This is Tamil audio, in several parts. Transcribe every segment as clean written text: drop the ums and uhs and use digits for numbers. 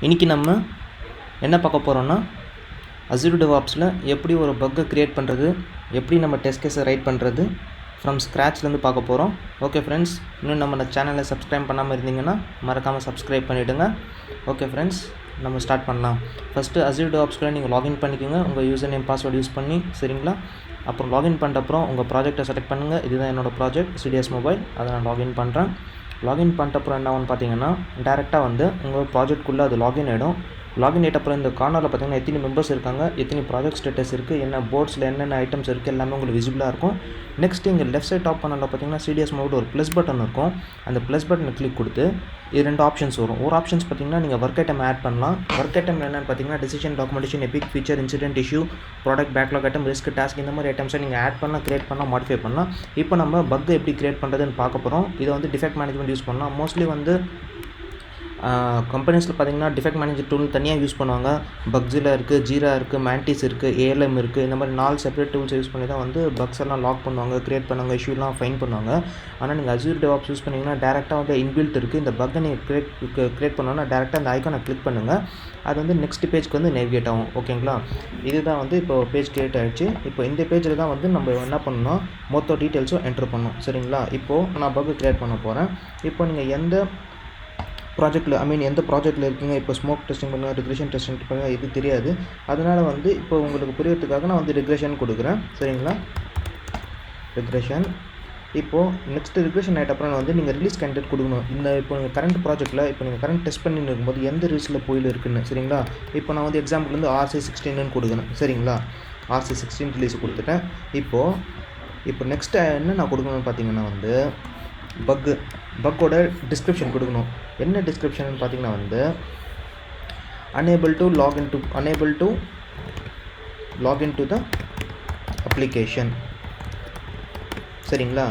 இன்றைக்கி நம்ம என்ன பார்க்க போகிறோன்னா Azure DevOpsல எப்படி ஒரு பக்கை க்ரியேட் பண்ணுறது, எப்படி நம்ம டெஸ்ட் கேஸை ரைட் பண்ணுறது ஃப்ரம் ஸ்க்ராட்ச்லேருந்து பார்க்க போகிறோம். ஓகே ஃப்ரெண்ட்ஸ், இன்னும் நம்ம சேனலை சப்ஸ்கிரைப் பண்ணாமல் இருந்தீங்கன்னா மறக்காமல் சப்ஸ்கிரைப் பண்ணிவிடுங்க. ஓகே ஃப்ரெண்ட்ஸ், நம்ம ஸ்டார்ட் பண்ணலாம். ஃபஸ்ட்டு Azure DevOpsக்குள்ள நீங்கள் லாகின் பண்ணிக்கோங்க, உங்கள் யூசர் நேம் பாஸ்வேர்டு யூஸ் பண்ணி, சரிங்களா? அப்புறம் லாகின் பண்ணுறப்பறம் உங்கள் ப்ராஜெக்டை செலக்ட் பண்ணுங்கள். இதுதான் என்னோடய ப்ராஜெக்ட் CDS மொபைல், அதை நான் லாகின் பண்ணுறேன். லாகின் பண்ணிட்டப்புறம் என்ன ஆகும்னு பார்த்தீங்கன்னா, டேரெக்டாக வந்து உங்கள் ப்ராஜெக்ட்குள்ளே அது லாகின் ஆகிடும். லாகின் ஆகிட்டப்புறம் இந்த கார்னரில் பார்த்தீங்கன்னா எத்தனை மெம்பர்ஸ் இருக்காங்க, எத்தனை ப்ராஜெக்ட் ஸ்டேட்டஸ் இருக்குது, என்ன போர்ட்ஸில் என்னென்ன ஐட்டம்ஸ் இருக்குது, எல்லாமே உங்களுக்கு விசிபிளாக இருக்கும். நெக்ஸ்ட்டு இங்கே லெஃப்ட் சைட் டாப் பண்ணல பார்த்தீங்கன்னா CDS மோட் ஒரு ப்ளஸ் பட்டன் இருக்கும். அந்த ப்ளஸ் பட்டனை கிளிக் கொடுத்து இது ரெண்டு ஆப்ஷன்ஸ் வரும். ஒரு ஆப்ஷன்ஸ் பார்த்தீங்கன்னா நீங்கள் ஒர்க் ஐட்டம் ஆட் பண்ணலாம். ஒர்க் ஐட்டம் என்னென்னு பார்த்தீங்கன்னா decision, documentation, Epic, feature, incident, issue, product, backlog item, risk, task, இந்த மாதிரி ஐட்டம்ஸை நீங்கள் ஆட் பண்ணலாம், கிரியேட் பண்ணலாம், மாடிஃபை பண்ணலாம். இப்போ நம்ம பக் எப்படி கிரியேட் பண்ணுறதுன்னு பார்க்க போகிறோம். இதை வந்து டிஃபெக்ட் மேனேஜ்மெண்ட் யூஸ் பண்ணலாம். மோஸ்ட்லி வந்து கம்பெனிஸில் பார்த்தீங்கன்னா டிஃபெக்ட் மேனேஜர் டூல் தனியாக யூஸ் பண்ணுவாங்க. பக்ஸில் இருக்குது, ஜீரா இருக்குது, மேண்டிஸ் இருக்குது, ALM இருக்குது. இந்த மாதிரி 4 செப்பரேட் டூல்ஸ் யூஸ் பண்ணி தான் வந்து பக்ஸ் எல்லாம் லாக் பண்ணுவாங்க, க்ரியேட் பண்ணுவாங்க, இஷ்யூலாம் ஃபைன் பண்ணுவாங்க. ஆனால் நீங்கள் Azure DevOps யூஸ் பண்ணிங்கன்னா டேரெக்டாக வந்து இன்பில்ட் இருக்குது. இந்த பக்கை நீங்கள் க்ரியேட் பண்ணோன்னா டேரெக்டாக அந்த ஐக்கானை கிளிக் பண்ணுங்கள். அது வந்து நெக்ஸ்ட் பேஜ்க்கு வந்து நேவிகேட் ஆகும். ஓகேங்களா? இதுதான் வந்து இப்போ பேஜ் க்ரியேட் ஆகிடுச்சு. இப்போ இந்த பேஜில் தான் வந்து நம்ம என்ன பண்ணணும்னா மொத்த டீட்டெயில்ஸும் என்ட்ரு பண்ணணும். சரிங்களா? இப்போது நான் பக்கை க்ரியேட் பண்ண போகிறேன். இப்போ நீங்கள் எந்த ப்ராஜெக்ட்டில் எந்த ப்ராஜெக்ட்டில் இருக்கீங்க, இப்போ ஸ்மோக் டெஸ்டிங் பண்ணுங்கள், ரிக்ரெஷன் டெஸ்டிங் பண்ணுங்கள், இது தெரியாது. அதனால் வந்து இப்போ உங்களுக்கு புரியறதுக்காக நான் வந்து ரிக்ரெஷன் கொடுக்குறேன். சரிங்களா? ரிக்ரெஷன். இப்போது நெக்ஸ்ட்டு ரிக்ரெஷன் ஆகிட்ட அப்புறம் வந்து நீங்கள் ரிலீஸ் கேண்டிடேட் கொடுக்கணும். இப்போ நீங்கள் கரண்ட் ப்ராஜெக்ட்டில் இப்போ நீங்கள் கரண்ட் டெஸ்ட் பண்ணின்னு இருக்கும்போது எந்த ரிலீஸில் போயில் இருக்குன்னு. சரிங்களா? இப்போ நான் வந்து எக்ஸாம்பிள் வந்து RC16ன்னு கொடுக்குறேன். சரிங்களா? RC16 ரிலீஸ் கொடுத்துட்டேன். இப்போ நெக்ஸ்ட்டு என்ன நான் கொடுக்கணும்னு பார்த்தீங்கன்னா வந்து பக்கோட டிஸ்கிரிப்ஷன் கொடுக்கணும். என்ன டிஸ்கிரிப்ஷன் பார்த்தீங்கன்னா வந்து unable to log into the application. சரிங்களா?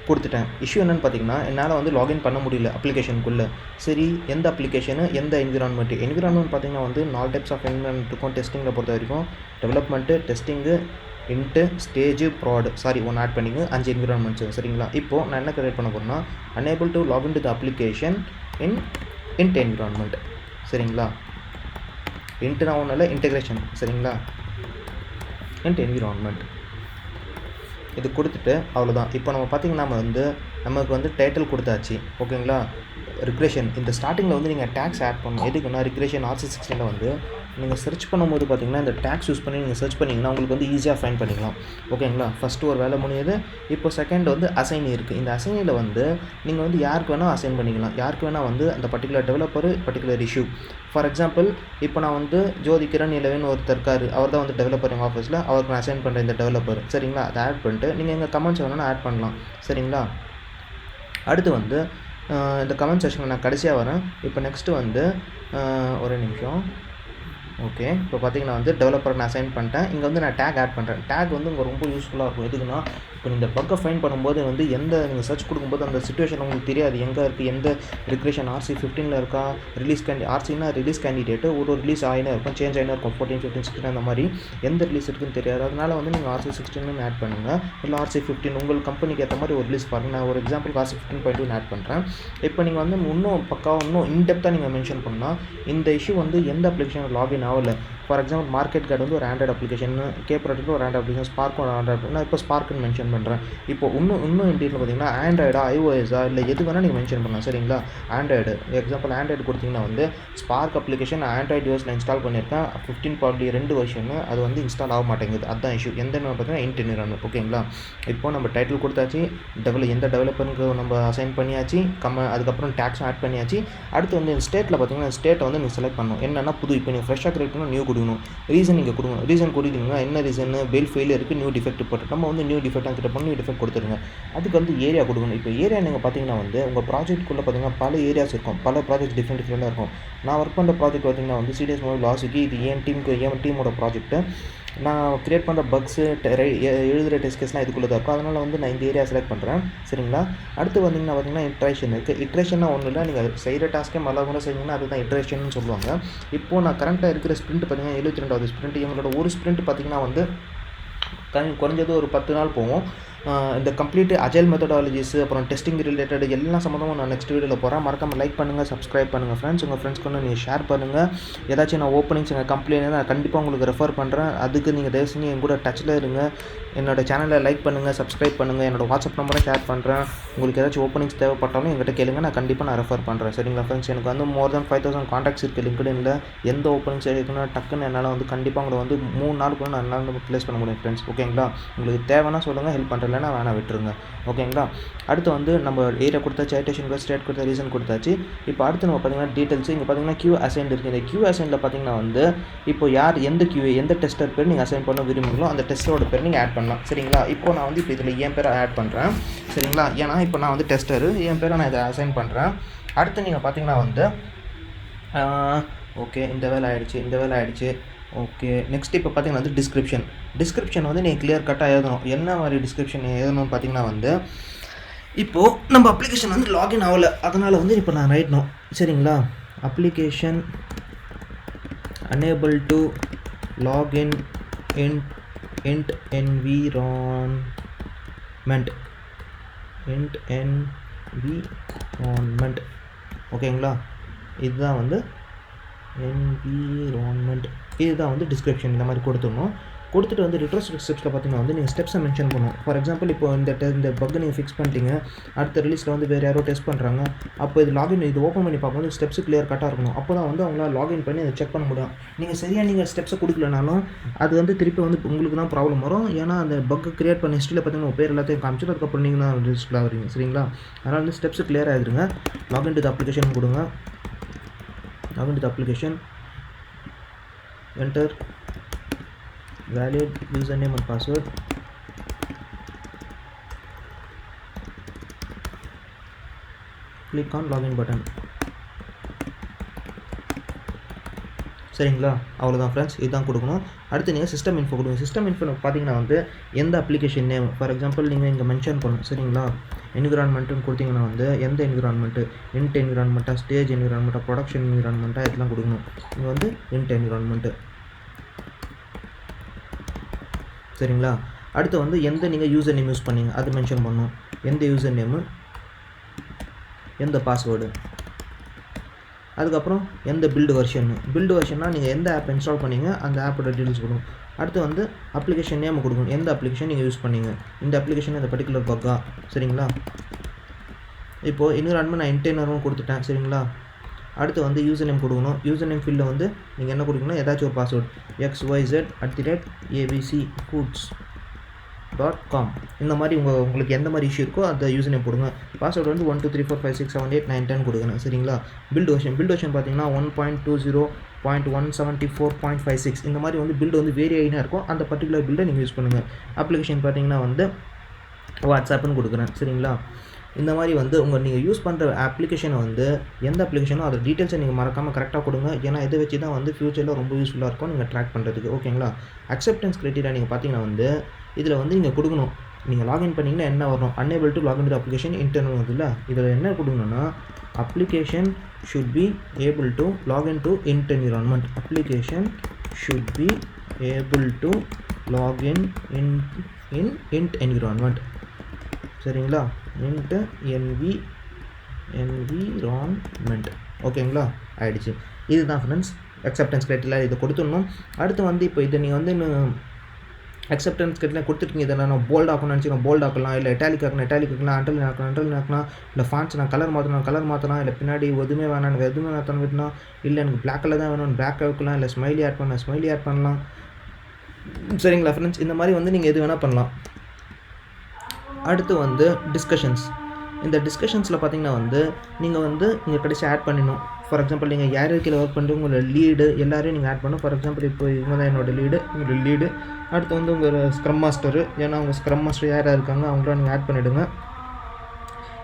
கொடுத்துட்டேன். இஷ்யூ என்னென்னு பார்த்தீங்கன்னா என்னால் வந்து லாகின் பண்ண முடியல அப்ளிகேஷனுக்குள்ளே. சரி, எந்த அப்ளிகேஷனு, எந்த என்விரான்மெண்ட் பார்த்தீங்கன்னா வந்து 4 டைப்ஸ் ஆஃப் என்விரான்மெண்ட் இருக்கும். டெஸ்டிங்கில் பொறுத்த வரைக்கும் development, testing, into, stage, fraud, ஒன்று ஆட் பண்ணிங்க 5 என்விரான்மெண்ட்ஸு. சரிங்களா? இப்போது நான் என்ன கிரியேட் பண்ண போகிறேன்னா unable to log into the application in int environment. சரிங்களா? இன்ட்டுனா ஒன்றும் இல்லை, இன்டெகிரேஷன். சரிங்களா? int environment இது கொடுத்துட்டு அவ்வளோதான். இப்போ நம்ம பார்த்திங்கன்னா நமக்கு வந்து டைட்டில் கொடுத்தாச்சு. ஓகேங்களா? ரிக்ரெஷன் இந்த ஸ்டார்டிங்கில் வந்து நீங்கள் டேக்ஸ் ஆட் பண்ணணும். எதுக்குன்னா ரிக்ரெஷன் RC16ல் வந்து நீங்கள் சர்ச் பண்ணும்போது பார்த்தீங்கன்னா இந்த டேக்ஸ் யூஸ் பண்ணி நீங்கள் சர்ச் பண்ணிங்கன்னா உங்களுக்கு வந்து ஈஸியாக ஃபைண்ட் பண்ணிக்கலாம். ஓகேங்களா? ஃபஸ்ட்டு ஒரு வேலை முடியுது. இப்போ செகண்ட் வந்து அசைன் இருக்குது. இந்த அசைனில் வந்து நீங்கள் வந்து யாருக்கு வேணால் அசைன் பண்ணிக்கலாம். யாருக்கு வேணால் வந்து அந்த particular developer, particular issue. For example இப்போ நான் வந்து ஜோதிகிரன் இலவன் ஒருத்தர் இருக்கார். அவர் தான் வந்து டெவலப்பர் எங்கள் ஆஃபீஸில். அவருக்கு நான் அசைன் பண்ணுறேன் இந்த டெவலப்பர். சரிங்களா? அதை ஆட் பண்ணிட்டு நீங்கள் எங்கள் கமெண்ட்ஸ் வேணும்னா ஆட் பண்ணலாம். சரிங்களா? அடுத்து வந்து இந்த கமெண்ட் செக்ஷனில் நான் கடைசியாக வரேன். இப்போ நெக்ஸ்ட்டு வந்து ஒரு நிமிஷம். ஓகே, இப்போ பார்த்தீங்கன்னா வந்து டெவலப்பர் நான் அசைன் பண்ணிட்டேன். இங்கே வந்து நான் டேக் ஆட் பண்ணுறேன். டேக் வந்து உங்களுக்கு ரொம்ப யூஸ்ஃபுல்லாக இருக்கும். எதுக்குன்னா இப்போ இந்த பக்கை ஃபைன் பண்ணும்போது வந்து நீங்கள் சர்ச் கொடுக்கும்போது அந்த சிச்சுவேஷன் உங்களுக்கு தெரியாது எங்கே இருக்குது, எந்த ரிக்ரெஷன் RC15ல் இருக்கா, RCனா ரிலீஸ் கேண்டிடேட்டு ஒரு ரிலீஸ் ஆகினே இருக்கும், சேஞ்ச் ஆகினே இருக்கும், 14, 15, 16 அந்த மாதிரி எந்த ரிலீஸ் இருக்குன்னு தெரியாது. அதனால் வந்து நீங்கள் RC16 ஆட் பண்ணுங்கள், இல்லை RC15 உங்கள் கம்பெனிக்கு ஏற்ற மாதிரி ஒரு ரிலீஸ் பாருங்கள். நான் ஒரு எக்ஸாம்பிளுக்கு RC15.2 ஆட் பண்ணுறேன். இப்போ நீங்கள் வந்து இன்னும் இன்டெப்த்தாக நீங்கள் மென்ஷன் பண்ணால் இந்த இஷ்யூ வந்து எந்த அப்ளிகேஷன் லாகின் ஆகலை. ஃபார் எக்ஸாம்பிள் மார்க்கெட் கார்டு வந்து ஒரு ஆண்ட்ராய்டு அப்ளிகேஷன், ப்ராடக்ட் ஒரு ஆண்ட்ராய்டு அப்ளிகேஷன், ஸ்பார்க் ஒரு ஆண்ட்ராய்டு. நான் இப்போ ஸ்பார்க்குன்னு மென்ஷன் பண்ணுறேன். இப்போ இன்னும் இன்டீரியல் பார்த்தீங்கன்னா ஆண்ட்ராய்டா, iOS இல்லை எது வேணால் நீங்கள் மென்ஷன் பண்ணலாம். சரிங்களா? ஆண்ட்ராய்டு எக்ஸாம்பிள் ஆண்ட்ராய்டு கொடுத்தீங்கன்னா வந்து ஸ்பார்க் அப்ளிகேஷன் ஆண்ட்ராய்டு யூஎஸில் இன்ஸ்டால் பண்ணியிருக்கேன். 15.2 வெர்ஷனு அது வந்து இன்ஸ்டால் ஆக மாட்டேங்குது. அதுதான் இஷ்யூ. எந்த பார்த்தீங்கன்னா int environment. ஓகேங்களா? இப்போ நம்ம டைட்டில் கொடுத்தாச்சு, எந்த டெவலப்பருக்கு நம்ம அசைன் பண்ணியாச்சு, அதுக்கப்புறம் டேக்ஸும் ஆட் பண்ணியாச்சு. அடுத்து வந்து இந்த ஸ்டேட்டில் பார்த்தீங்கன்னா ஸ்டேட்டை வந்து நீங்கள் செலக்ட் பண்ணணும். என்னென்னா புது, இப்போ நீங்கள் ஃப்ரெஷ்ஷாக கிரியேட் பண்ணணும், நியூ கொடுக்கணும். ரீசன் நீங்கள் கொடுக்கணும். ரீசன் கொடுத்தீங்கன்னா என்ன ரீசன், பெயில் ஃபெயிலியர் இருக்குது, நியூ டிஃபெக்ட் போட்டு நம்ம வந்து நியூ டிஃபெக்டாக கிட்ட பண்ணி நியூ டிஃபெக்ட் கொடுத்துருங்க. அதுக்கு வந்து ஏரியா கொடுக்கணும். இப்போ ஏரியா நீங்கள் பார்த்தீங்கன்னா வந்து உங்கள் ப்ராஜெக்ட்டுக்குள்ளே பார்த்தீங்கன்னா பல ஏரியாஸ் இருக்கும், பல ப்ராஜெக்ட் டிஃப்ரெண்ட்டாக இருக்கும். நான் ஒர்க் பண்ணுற ப்ராஜெக்ட் பார்த்தீங்கன்னா வந்து CDS மொபைல் லாஸுக்கு இது என் டீமோட ப்ராஜெக்ட்டு. நான் க்ரியேட் பண்ணுற பக்ஸு எழுதுகிற டெஸ்ட் கேஸ்லாம் இதுக்குள்ளே தான் இருக்கும். அதனால் வந்து நான் இந்த ஏரியா செலக்ட் பண்ணுறேன். சரிங்களா? அடுத்து வந்தீங்கன்னா பார்த்தீங்கன்னா இட்ரேஷன் இருக்குது. இட்ரேஷன்னா ஒன்றும் இல்லை, நீங்கள் செய்கிற டாஸ்க்கே மல்ல கூட செஞ்சீங்கன்னா அதுதான் இட்ரேஷன் சொல்லுவாங்க. இப்போது நான் கரண்ட்டாக இருக்கிற ஸ்ப்ரிண்ட் பார்த்தீங்கன்னா 72வது ஸ்ப்ரிண்ட். இவங்களோட ஒரு ஸ்ப்ரிண்ட் பார்த்தீங்கன்னா வந்து குறைஞ்சது ஒரு 10 நாள் போகும். இந்த கம்ப்ளீட் அஜைல் மெத்தடாலஜிஸ் அப்புறம் டெஸ்டிங் ரிலேட்டட் எல்லா சம்மந்தமும் நான் நெக்ஸ்ட் வீடியோவில் போகிறேன். மறக்காமல் லைக் பண்ணுங்கள், சப்ஸ்கிரைப் பண்ணுங்கள் ஃப்ரெண்ட்ஸ். உங்கள் ஃப்ரெண்ட்ஸ்க்கு வந்து நீங்கள் ஷேர் பண்ணுங்கள். ஏதாச்சும் நான் ஓப்பனிங்ஸ் எங்கள் கம்பெனியில் நான் கண்டிப்பாக உங்களுக்கு ரெஃபர் பண்ணுறேன். அதுக்கு நீங்கள் தயவு செஞ்சு என் கூட டச்சில் இருங்க. என்னோடய சேனலை லைக் பண்ணுங்கள், சப்ஸ்கிரைப் பண்ணுங்கள். என்னோடய வாட்ஸ்அப் நம்பரை ஷேர் பண்ணுறேன். உங்களுக்கு ஏதாச்சும் ஓப்பனிங்ஸ் தேவைப்பட்டாலும் என்கிட்ட கேளுங்க, நான் கண்டிப்பாக ரெஃபர் பண்ணுறேன். சரிங்களா ஃப்ரெண்ட்ஸ்? எனக்கு வந்து மோர் தென் 5000 காண்டாக்ட்ஸ் இருக்குது லிங்க்டின்ல. எந்த ஓப்பனிங்ஸ் இருக்குன்னா டக்குன்னு என்னால் வந்து கண்டிப்பாக உங்களை வந்து 3 நாளுக்குள்ள நான் என்னால் வந்து ப்ளேஸ் பண்ண முடியும் ஃப்ரெண்ட்ஸ். ஓகேங்களா? உங்களுக்கு தேவைன்னா சொல்லுங்கள், ஹெல்ப் பண்ணுறேன்னா வேணாம் விட்டுருங்க. ஓகேங்களா? அடுத்து வந்து நம்ம ஏரியா கொடுத்தாச்சு, ஐட்டேஷன் ஸ்டேட் கொடுத்தா, ரீசன் கொடுத்தாச்சு. இப்போ அடுத்து நம்ம பார்த்தீங்கன்னா டீட்டெயில்ஸ். இங்கே பார்த்தீங்கன்னா கியூ அசைன் இருக்குது. இந்த கியூ அசைனில் பார்த்தீங்கன்னா வந்து இப்போ யார் எந்த கியூ எந்த டெஸ்டர் பேர் நீங்கள் அசைன் பண்ண விரும்புங்களோ அந்த டெஸ்டரோட பேர் நீங்கள் ஆட் பண்ணலாம். சரிங்களா? இப்போ நான் வந்து இப்போ இதில் என் பேரை ஆட் பண்ணுறேன். சரிங்களா? ஏன்னா இப்போ நான் வந்து டெஸ்டரு, என் பேரை நான் இதை அசைன் பண்ணுறேன். அடுத்து நீங்கள் பார்த்தீங்கன்னா வந்து ஓகே இந்த வேலை ஆகிடுச்சு. ஓகே நெக்ஸ்ட் இப்போ பார்த்தீங்கன்னா வந்து டிஸ்கிரிப்ஷன் வந்து நீங்கள் கிளியர் கட்டாக எழுதணும். என்ன மாதிரி டிஸ்கிரிப்ஷன் எழுதணும்னு பார்த்தீங்கன்னா வந்து இப்போது நம்ம அப்ளிகேஷன் வந்து லாகின் ஆகலை, அதனால் வந்து இப்போ நான் ரைட்ணும். சரிங்களா? Application unable to login int environment. ஓகேங்களா? இதுதான் வந்து environment. இதுதான் வந்து டிஸ்கிரிப்ஷன். இந்த மாதிரி கொடுத்துட்டு வந்து ரிட்ரோஸ்பெக்ட் ஸ்டெப்ஸில் பார்த்தீங்கன்னா வந்து நீங்கள் ஸ்டெப்ஸை மென்ஷன் பண்ணணும். ஃபார் எக்ஸாம்பிள் இப்போ இந்த பக்கை நீங்கள் ஃபிக்ஸ் பண்ணிட்டீங்க, அடுத்த ரிலீஸில் வந்து வேறு யாரோ டெஸ்ட் பண்ணுறாங்க. அப்போ இது ஓப்பன் பண்ணி பார்க்கும்போது ஸ்டெப்ஸு கிளியர் கட்டாக இருக்கணும். அப்போ தான் வந்து அவங்களால லாகின் பண்ணி அதை செக் பண்ண முடியும். நீங்கள் ஸ்டெப்ஸை கொடுக்கலனாலும் அது வந்து திருப்பி வந்து உங்களுக்கு தான் ப்ராப்ளம் வரும். ஏன்னா அந்த பக்கை கிரியேட் பண்ண ஹிஸ்ட்ரியில் பார்த்தீங்கன்னா உங்கள் பேர் எல்லாத்தையும் காமிச்சிட்டு அதுக்கப்புறம் நீங்கள் தான் ரிஜிஸ்டர் ஆகிறீங்க. சரிங்களா? அதனால் வந்து ஸ்டெப்ஸு கிளியர் ஆகிடுங்க. லாகின் டு த அப்ளிகேஷன் கொடுங்க. Login to the application, enter valid username and password. Click on login button. சரிங்களா? அவ்வளோதான் ஃப்ரெண்ட்ஸ், இதுதான் கொடுக்கணும். அடுத்து நீங்கள் சிஸ்டம் இன்ஃபோ கொடுங்க. சிஸ்டம் இன்ஃபோ பார்த்தீங்கன்னா வந்து எந்த அப்ளிகேஷன் நேம், ஃபார் எக்ஸாம்பிள் நீங்கள் இங்கே மென்ஷன் பண்ணணும். சரிங்களா? என்விரான்மெண்ட்டுன்னு கொடுத்தீங்கன்னா வந்து எந்த என்விரான்மெண்ட்டு, இன்ட் என்விரான்மெண்ட்டாக, ஸ்டேஜ் என்விரான்மெண்ட்டாக, ப்ரொடக்ஷன் என்விரான்மெண்ட்டாக இதெல்லாம் கொடுக்கணும். இங்கே வந்து இன்ட் என்விரான்மெண்ட்டு. சரிங்களா? அடுத்து வந்து எந்த நீங்கள் யூசர் நேம் யூஸ் பண்ணீங்க அது மென்ஷன் பண்ணணும். எந்த யூசர் நேமு, எந்த பாஸ்வேர்டு, அதுக்கப்புறம் எந்த பில்டு வெர்ஷன்னா நீங்கள் எந்த ஆப் இன்ஸ்டால் பண்ணீங்க அந்த ஆப்போட டீட்டெயில்ஸ் கொடுக்கணும். அடுத்து வந்து அப்ளிகேஷன் நேம் கொடுக்கணும். எந்த அப்ளிகேஷன் நீங்கள் யூஸ் பண்ணீங்க, இந்த அப்ளிகேஷன் இந்த பர்டிகுலர் பக்கா. சரிங்களா? இப்போது என்விரான்மெண்ட் நான் இன்டர்னரும் கொடுத்துட்டேன். சரிங்களா? அடுத்து வந்து யூசர் நேம் கொடுக்கணும். யூசர் நேம் ஃபீல்டில் வந்து நீங்கள் என்ன கொடுக்கணும், ஏதாச்சும் ஒரு பாஸ்வேர்டு xyz@abcfoods.com. இந்த மாதிரி உங்களுக்கு எந்த மாதிரி இஷ்யூ இருக்கோ அந்த யூசர் நேம் கொடுங்க. பாஸ்வேர்டு வந்து 1 2 3 4 5 6 7 8 9 10 கொடுக்கணும். சரிங்களா? பில்டு வெர்ஷன் பார்த்தீங்கன்னா 1.20.174.56 இந்த மாதிரி வந்து பில்டு வந்து வேரி ஆகினா இருக்கும். அந்த பர்டிகுலர் பில்டை நீங்கள் யூஸ் பண்ணுங்கள். அப்ளிகேஷன் பார்த்தீங்கன்னா வந்து வாட்ஸ்அப்னு கொடுக்குறேன். சரிங்களா? இந்த மாதிரி வந்து நீங்கள் யூஸ் பண்ணுற அப்ளிகேஷனை வந்து எந்த அப்ளிகேஷனோ அதோட டீட்டெயில்ஸை நீங்கள் மறக்காமல் கரெக்டாக கொடுங்க. ஏன்னா இதை வச்சு தான் வந்து ஃப்யூச்சரில் ரொம்ப யூஸ்ஃபுல்லாக இருக்கும் நீங்கள் ட்ராக் பண்ணுறதுக்கு. ஓகேங்களா? அக்செப்டன்ஸ் க்ரைட்டீரியா நீங்கள் பார்த்தீங்கன்னா வந்து இதில் வந்து நீங்கள் கொடுக்கணும். நீங்கள் லாகின் பண்ணிங்கன்னா என்ன வரும், unable to login to the application internal வருதுல்ல, இதில் என்ன கொடுக்கணும்னா application should be able to login to int environment. Application should be able to login in int environment. சரிங்களா? int environment. ஓகேங்களா? ஆகிடுச்சு. இதுதான் ஃப்ரெண்ட்ஸ் அக்செப்டன்ஸ் க்ரைட்டீரியா. இதை கொடுத்துடணும். அடுத்து வந்து இப்போ இதை நீங்கள் வந்து அக்செப்டன்ஸ் க்ரைட்டீரியா கொடுத்துருக்கீங்க. இதை நான் போல்ட் ஆக்கணும்னு நினச்சிக்கிறேன், போல்ட் ஆக்கலாம். இல்லை இட்டாலிக் ஆக்கலாம், அண்டர்லைன் ஆக்கலாம். இல்லை ஃபாண்ட்ஸ் நான் கலர் மாற்றலாம். இல்லை பின்னாடி எதுவுமே வேணாம், எனக்கு எதுவுமே மாற்றணும் வேணும்னா, இல்லை எனக்கு பிளாக் கலர் தான் வேணும், பிளாக் வைக்கலாம். இல்லை ஸ்மைலி ஆட் பண்ணலாம். சரிங்களா ஃப்ரெண்ட்ஸ்? இந்த மாதிரி வந்து நீங்கள் எது வேணால் பண்ணலாம். அடுத்து வந்து டிஸ்கஷன்ஸ். இந்த டிஸ்கஷன்ஸில் பார்த்தீங்கன்னா வந்து நீங்கள் வந்து இங்கே கடைசி ஆட் பண்ணிடணும். ஃபார் எக்ஸாம்பிள் நீங்கள் யார் கீழே ஒர்க் பண்ணுறது உங்களோட லீடு எல்லாரையும் நீங்கள் ஆட் பண்ணணும். ஃபார் எக்ஸாம்பிள் இப்போ இவங்க தான் என்னோடய லீடு. அடுத்து வந்து உங்கள் ஸ்க்ரம் மாஸ்டரு, ஏன்னா உங்கள் ஸ்க்ரம் மாஸ்டர் யாராக இருக்காங்க அவங்களாம் நீங்கள் ஆட் பண்ணிவிடுங்க.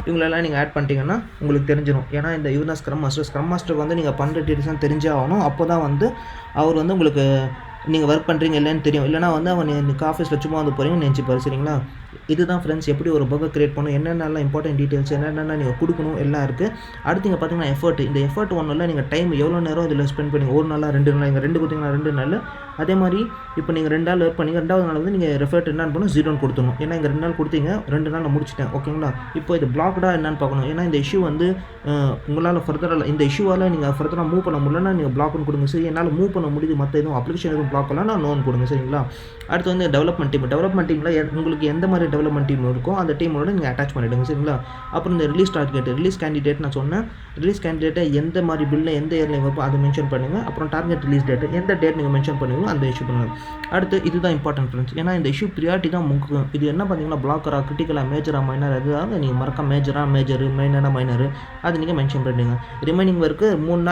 இவங்களெல்லாம் நீங்கள் ஆட் பண்ணிட்டீங்கன்னா உங்களுக்கு தெரிஞ்சிடும். ஏன்னா இவர் தான் ஸ்க்ரம் மாஸ்டருக்கு வந்து நீங்கள் பண்ணுற டீட்டெயில்ஸ்லாம் தெரிஞ்சே ஆகணும். அப்போ தான் வந்து அவர் வந்து உங்களுக்கு நீங்கள் ஒர்க் பண்ணுறீங்க இல்லைன்னு தெரியும். இல்லைனா வந்து அவன் இன்றைக்கி ஆஃபீஸில் சும்மா வந்து போகிறீங்கன்னு நினச்சிப்பாரு. சரிங்களா? இதுதான் ஃப்ரெண்ட்ஸ் எப்படி ஒரு பக்கை கிரியேட் பண்ணணும், என்னென்னலாம் இம்பார்ட்டன்ட் டீட்டெயில்ஸ் என்னென்ன நீங்கள் கொடுக்கணும் எல்லாம் இருக்குது. அடுத்து இங்கே பார்த்தீங்கன்னா எஃபர்ட். இந்த எஃபர்ட் ஒன்றும் இல்லை, நீங்கள் டைம் எவ்வளோ நேரம் இதில் ஸ்பெண்ட் பண்ணி, ஒரு நாளாக 2 நாள், இங்கே 2 கொடுத்தீங்கன்னா 2 நாள். அதே மாதிரி இப்போ நீங்கள் 2 நாள் ஒர்க் பண்ணீங்க, 2வது நாள் வந்து நீங்கள் ரெஃபர்ட் என்னென்னு பண்ணணும், 0ன்னு கொடுத்துணும். ஏன்னா இங்கே 2 நாள் கொடுத்தீங்க, 2 நாளில் முடிச்சிட்டேன். ஓகேங்களா? இப்போ இது பிளாக்டாக என்னென்னு பார்க்கணும். ஏன்னா இந்த இஷ்யூ வந்து உங்களால் ஃபர்தராக இந்த இஷ்யூவால் நீங்கள் ஃபர்தராக மூவ் பண்ண முடியலன்னா நீங்கள் பிளாக்னு கொடுங்க. சரி, என்னால் மூவ் பண்ண முடியுது, மற்ற எதுவும் அப்ளிகேஷன் எதுவும் பிளாக் பண்ணலாம், நான் நோன் கொடுங்க. சரிங்களா? அடுத்து வந்து டெவலப்மெண்ட் டீம். டெவலப்மெண்ட் டீமில் உங்களுக்கு எந்த மாதிரி டெவலப்மெண்ட் டீம் இருக்கோ அந்த டீமோட நீங்கள் அட்டாச் பண்ணிவிடுங்க. சரிங்களா? அப்புறம் இந்த ரிலீஸ் டார்கெட், ரிலீஸ் கேண்டிடேட் நான் சொன்னேன். ரிலீஸ் கேண்டிடேட்டை எந்த மாதிரி பில்லில் எந்த இயரில் வைப்போ அதை மென்ஷன் பண்ணுங்கள். அப்புறம் டார்கெட் ரிலீஸ் டேட், எந்த டேட் நீங்கள் மென்ஷன் பண்ணுவீங்களோ அந்த இஷ்யூ பண்ணுங்கள். அடுத்து இதுதான் இம்பார்ட்டன்ட் ஃப்ரெண்ட்ஸ். ஏன்னா இந்த இஷ்யூ ப்ரியாரிட்டி தான் முக்கியம். இது என்ன பார்த்தீங்கன்னா பிளாக்கராக, கிரிட்டிக்கலாக, மேஜராக, மைனர், அதுதான் நீங்கள் மறக்க மேஜராக, மேஜரு, மைனராக, மைனரு அது நீங்கள் மென்ஷன் பண்ணிடுங்க. ரிமைனிங் ஒர்க்கு 3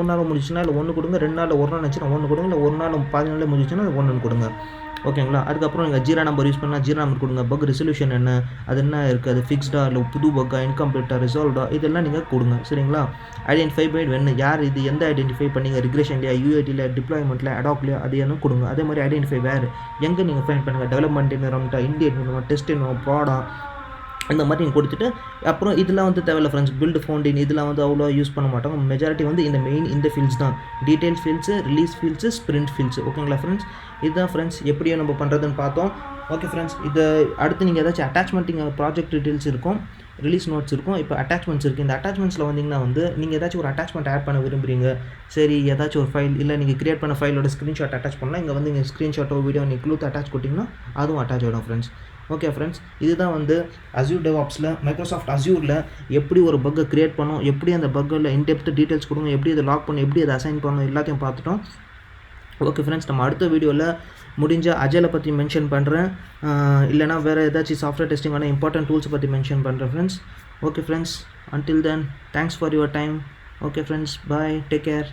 நாள் முடிச்சுன்னா இல்லை 1 கொடுங்க, 2 நாளில் 1 நாள் நினச்சினா 1 கொடுங்க, இல்லை 1 நாள் 14 நாளில் முடிச்சுன்னா 1 கொடுங்க. ஓகேங்களா? அதுக்கப்புறம் நீங்கள் ஜீரா நம்பர் யூஸ் பண்ணால் ஜீரா நம்பர் கொடுங்க. பக் ரெசல்யூஷன் என்ன, அது என்ன இருக்குது, அது ஃபிக்ஸ்டா இல்லை புது பக்கா, இன்கம்ப்ளீட்டாக, ரிசால்வ்டா, இதெல்லாம் நீங்கள் கொடுங்க. சரிங்களா? ஐடென்டிஃபை பை வென், யார் இது, எந்த ஐடென்டிஃபை பண்ணீங்க, ரிக்ரெஷன்லையா, யூஐடியில், டிப்ளாய்மெண்ட்டில், அடாப்லையா, அது என்ன கொடுங்க. அதே மாதிரி ஐடென்டிஃபை வேறு எங்கே நீங்கள் ஃபைன் பண்ணுங்கள், டெவலப்மெண்ட் என்விரான்மெண்ட்டா, இந்தியன் என்விரான்மெண்ட், டெஸ்ட் என்விரான்மெண்ட், ப்ராடா, இந்த மாதிரி நீங்கள் கொடுத்துட்டு அப்புறம் இதெல்லாம் வந்து தேவையில்ல ஃப்ரெண்ட்ஸ். பில்டு ஃபவுண்டின் இதெல்லாம் வந்து அவ்வளோ யூஸ் பண்ண மாட்டாங்க. மெஜாரிட்டி வந்து இந்த மெயின் இந்த ஃபீல்ட்ஸ் தான், detail fields, release fields, sprint fields. ஓகேங்களா ஃப்ரெண்ட்ஸ்? இதுதான் ஃப்ரெண்ட்ஸ் எப்படியோ நம்ம பண்ணுறதுன்னு பார்த்தோம். ஓகே ஃப்ரெண்ட்ஸ், இது அடுத்து நீங்கள் ஏதாச்சும் அட்டாச்மெண்ட், இங்கே ப்ராஜெக்ட் டீட்டெயில்ஸ் இருக்கும், ரிலீஸ் நோட்ஸ் இருக்கும், இப்போ அட்டாச்மெண்ட்ஸ் இருக்குது. இந்த அட்டாச்மெண்ட்ஸில் வந்தீங்கன்னா வந்து நீங்கள் ஏதாச்சும் ஒரு அட்டாச்மெண்ட் ஆட் பண்ண விரும்புகிறீங்க. சரி, ஏதாச்சும் ஒரு ஃபைல் இல்லை நீங்கள் கிரியேட் பண்ண ஃபைலோட ஸ்க்ரீன்ஷாட் அட்டாச் பண்ணலாம். இங்கே வந்து நீங்கள் ஸ்க்ரீன்ஷாட்டோ வீடியோ நீங்கள் க்ளூத் அட்டாச் கொடுத்தீங்கன்னா அதுவும் அட்டாச் ஆகிடும் ஃப்ரெண்ட்ஸ். ஓகே ஃப்ரெண்ட்ஸ், இதுதான் வந்து Azure DevOpsல, மைக்ரோசாஃப்ட் அஸ்யூரில் எப்படி ஒரு பக்கை கிரியேட் பண்ணணும், எப்படி அந்த பக்கில் இன்டெப்த் டீட்டெயில்ஸ் கொடுங்க, எப்படி அதை லாக் பண்ணணும், எப்படி அதை அசைன் பண்ணணும், எல்லாத்தையும் பார்த்துட்டோம். ஓகே ஃப்ரெண்ட்ஸ், நம்ம அடுத்த வீடியோவில் முடிஞ்ச அஜலை பற்றி மென்ஷன் பண்ணுறேன், இல்லைனா வேறு ஏதாச்சும் சாஃப்ட்வேர் டெஸ்டிங்கான இம்பார்ட்டன்ட் டூல்ஸ் பற்றி மென்ஷன் பண்ணுறேன் friends. Okay friends, until then, thanks for your time. Okay friends, bye, take care.